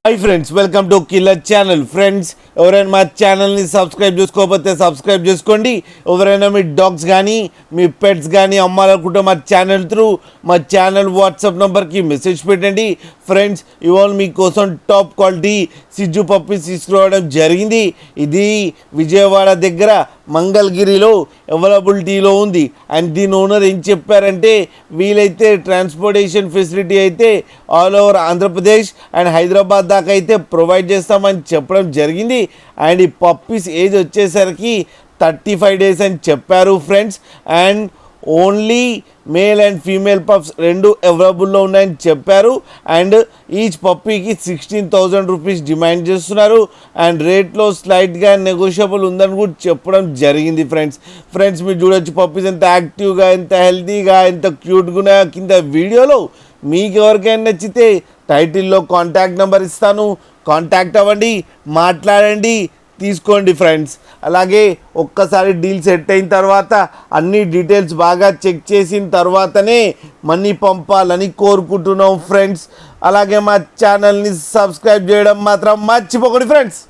Hi friends, welcome to killer channel. Friends, ఎవరైనా మా ఛానల్ని సబ్స్క్రైబ్ చేసుకోకపోతే సబ్స్క్రైబ్ చేసుకోండి. ఎవరైనా మీ డాగ్స్ కానీ మీ పెట్స్ కానీ అమ్మాలనుకుంటే మా ఛానల్ త్రూ మా ఛానల్ వాట్సాప్ నెంబర్కి మెసేజ్ పెట్టండి. ఫ్రెండ్స్, ఇవాళ మీకోసం టాప్ క్వాలిటీ సిజ్జు పప్పీస్ తీసుకురావడం జరిగింది. ఇది విజయవాడ దగ్గర మంగళగిరిలో అవైలబిలిటీలో ఉంది. అండ్ దీని ఓనర్ ఏం చెప్పారంటే, వీలైతే ట్రాన్స్పోర్టేషన్ ఫెసిలిటీ అయితే all over Andhra Pradesh and Hyderabad దాకా అయితే ప్రొవైడ్ చేస్తామని చెప్పడం జరిగింది. అండ్ ఈ పప్పీస్ ఏజ్ వచ్చేసరికి 35 days అని చెప్పారు friends. And only male and female pups రెండు అవైలబుల్లో ఉన్నాయని చెప్పారు. అండ్ ఈచ్ పప్పీకి 16,000 రూపీస్ డిమాండ్ చేస్తున్నారు. అండ్ రేట్లో స్లైట్గా నెగోషియబుల్ ఉందని కూడా చెప్పడం జరిగింది. ఫ్రెండ్స్ మీరు చూడొచ్చు పప్పీస్ ఎంత యాక్టివ్గా, ఎంత హెల్తీగా, ఎంత క్యూట్గా ఉన్నాయో కింద వీడియోలో. మీకు ఎవరికైనా నచ్చితే టైటిల్లో కాంటాక్ట్ నెంబర్ ఇస్తాను, కాంటాక్ట్ అవ్వండి, మాట్లాడండి, తీసుకోండి ఫ్రెండ్స్. అలాగే ఒక్కసారి డీల్ సెట్ అయిన తర్వాత అన్ని డీటెయిల్స్ బాగా చెక్ చేసిన తర్వాతనే మనీ పంపాలని కోరుకుంటున్నాం ఫ్రెండ్స్. అలాగే మా ఛానల్ని సబ్స్క్రైబ్ చేయడం మాత్రం మర్చిపోకండి ఫ్రెండ్స్.